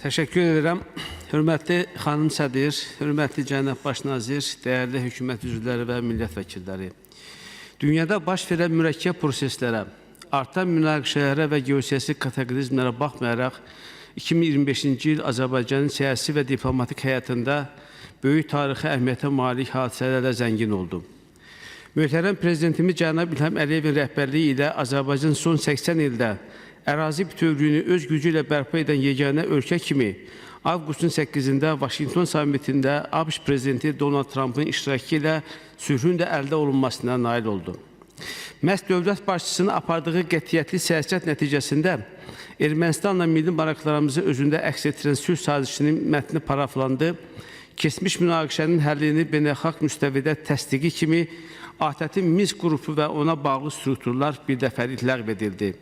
Təşəkkür edirəm. Hörmətli xanım sədr, hörmətli cənab baş nazir, dəyərli hökumət üzvləri və millət vəkilləri. Dünyada baş verən mürəkkəb proseslərə, artan münaqişələrə və geosiyasi kataklizmlərə baxmayaraq, 2025-ci il Azərbaycanın siyasi və diplomatik həyatında böyük tarixi əhəmiyyətə malik hadisələrlə zəngin oldu. Möhtərəm prezidentimiz cənab İlham Əliyevin rəhbərliyi ilə Azərbaycan son 80 ildə ərazi bütövlüyünü öz gücü ilə bərpa edən yeganə ölkə kimi avqustun 8-də Vaşinqton sammitində ABŞ prezidenti Donald Trump'ın iştirakı ilə sülhün də əldə olunmasına nail oldu. Məhz dövlət başçısının apardığı qətiyyətli siyasət nəticəsində Ermənistanla milli maraqlarımızı özündə əks etdirən sülh sazişinin mətni paraflandı, keçmiş münaqişənin həllini beynəlxalq müstəvidə təsdiqi kimi ATƏT-in Minsk qrupu və ona bağlı strukturlar birdəfəlik ləğv edildi.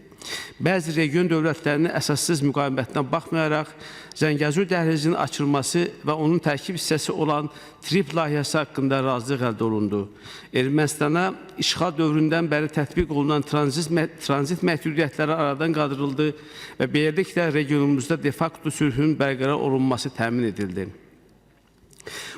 Bəzi region dövlətlərinin əsassız müqavimətinə baxmayaraq, Zəngəzur dəhlizinin açılması və onun tərkib hissəsi olan TRIP layihəsi haqqında razılıq əldə olundu. Ermənistana işğal dövründən bəri tətbiq olunan tranzit məhdudiyyətləri aradan qaldırıldı və beləliklə regionumuzda de facto sülhün bərqərar olunması təmin edildi.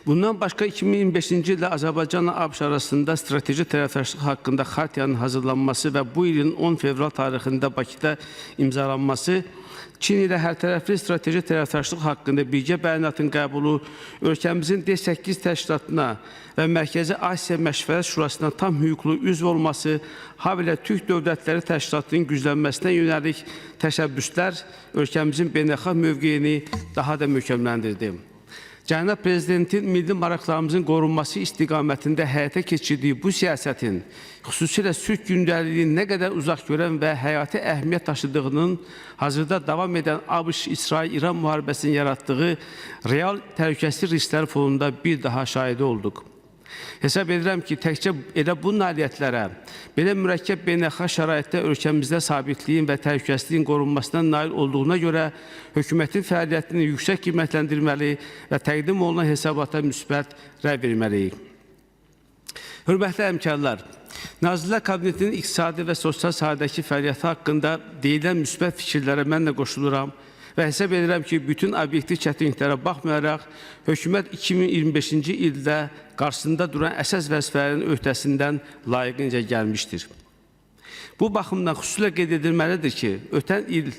Bundan başqa 2025-ci ildə Azərbaycanla ABŞ arasında strateji tərəfdaşlıq haqqında xartiyanın hazırlanması və bu ilin 10 fevral tarixində Bakıda imzalanması, Çin ilə hərtərəfli strateji tərəfdaşlıq haqqında birgə bəyanatın qəbulu, ölkəmizin D8 təşkilatına və Mərkəzi Asiya Məşvərət Şurasına tam hüquqlu üzv olması, habelə Türk Dövlətləri Təşkilatının güclənməsinə yönəlik təşəbbüslər ölkəmizin beynəlxalq mövqeyini daha da möhkəmləndirdi. Cənab Prezidentin milli maraqlarımızın qorunması istiqamətində həyata keçirdiyi bu siyasətin, xüsusilə sülh gündəliyini nə qədər uzaq görən və həyati əhəmiyyət daşıdığının hazırda davam edən ABŞ-İsrail-İran müharibəsinin yaratdığı real təhlükəsizlik riskləri fonunda bir daha şahidi olduq. Hesab edirəm ki, təkcə elə bu nailiyyətlərə, belə mürəkkəb beynəlxalq şəraitdə ölkəmizdə sabitliyin və təhlükəsizliyin qorunmasına nail olduğuna görə hökumətin fəaliyyətini yüksək qiymətləndirməli və təqdim olunan hesabata müsbət rəy verməliyik. Hörmətli həmkarlar, Nazirlər Kabinetinin iqtisadi və sosial sahədəki fəaliyyəti haqqında deyilən müsbət fikirlərə mən də qoşuluram və hesab edirəm ki, bütün obyektiv çətinliklərə baxmayaraq, hökumət 2025-ci ildə qarşısında duran əsas vəzifələrin öhdəsindən layiqincə gəlmişdir. Bu baxımdan xüsusilə qeyd edilməlidir ki, ötən il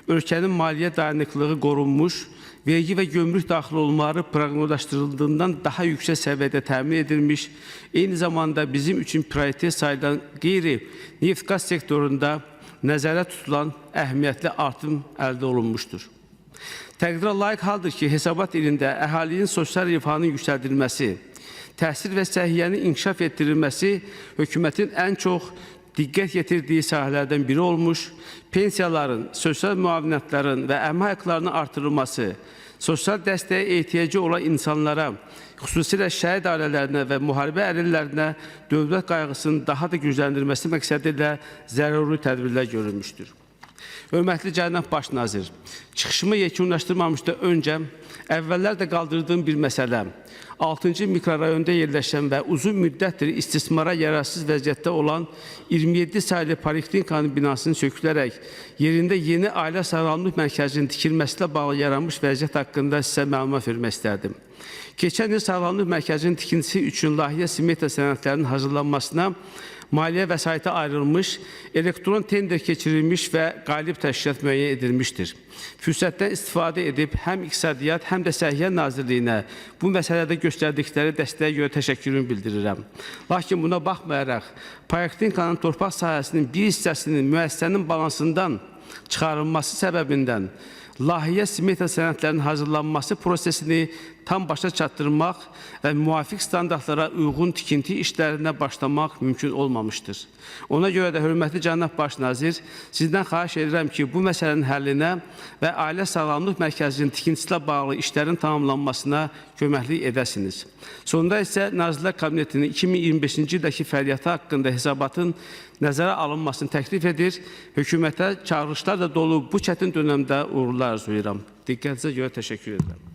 ölkənin maliyyə dayanıqlığı qorunmuş, vergi və gömrük daxil olmaları proqnozlaşdırıldığından daha yüksək səviyyədə təmin edilmiş, eyni zamanda bizim üçün prioritet sayılan qeyri-neft-qaz sektorunda nəzərdə tutulan əhəmiyyətli artım əldə olunmuşdur. Təqdirə layiq haldır ki, hesabat ilində əhalinin sosial rifahının yüksəldilməsi, təhsil və səhiyyənin inkişaf etdirilməsi hökumətin ən çox diqqət yetirdiyi sahələrdən biri olmuş, pensiyaların, sosial müavinətlərin və əmək haqlarının artırılması, sosial dəstəyə ehtiyacı olan insanlara, xüsusilə şəhid ailələrinə və müharibə əlillərinə dövlət qayğısının daha da gücləndirilməsi məqsədilə zəruri tədbirlər görülmüşdür. Hörmətli cənab baş nazir, çıxışımı yekunlaşdırmamışdan öncə əvvəllər də qaldırdığım bir məsələ, 6-cı mikrorayonda yerləşən və uzun müddətdir istismara yararsız vəziyyətdə olan 27 saylı poliklinikanın binasının sökülərək yerində yeni ailə sağlamlıq mərkəzinin tikilməsilə bağlı yaranmış vəziyyət haqqında sizə məlumat vermək istərdim. Keçən il sağlamlıq mərkəzinin tikintisi üçün layihə smeta sənədlərinin hazırlanmasına maliyyə vəsaiti ayrılmış, elektron tender keçirilmiş və qalib təşkilat müəyyən edilmişdir. Fürsətdən istifadə edib həm İqtisadiyyat, həm də Səhiyyə Nazirliyinə bu məsələdə göstərdikləri dəstəyə görə təşəkkürümü bildirirəm. Lakin buna baxmayaraq, poliklinikanın torpaq sahəsinin bir hissəsinin müəssisənin balansından çıxarılması səbəbindən layihə smeta sənədlərinin hazırlanması prosesini tam başa çatdırmaq və müvafiq standartlara uyğun tikinti işlərinə başlamaq mümkün olmamışdır. Ona görə də hörmətli cənab baş nazir, sizdən xahiş edirəm ki, bu məsələnin həllinə və ailə sağlamlıq mərkəzinin tikintisi ilə bağlı işlərin tamamlanmasına köməklik edəsiniz. Sonunda isə Nazirlər Kabinetinin 2025-ci ildəki fəaliyyəti haqqında hesabatın nəzərə alınmasını təklif edir. Hökumətə çağırışlar da dolu bu çətin dönəmdə uğurlar arzulayıram. Diqqətinizə görə təşəkkür edirəm.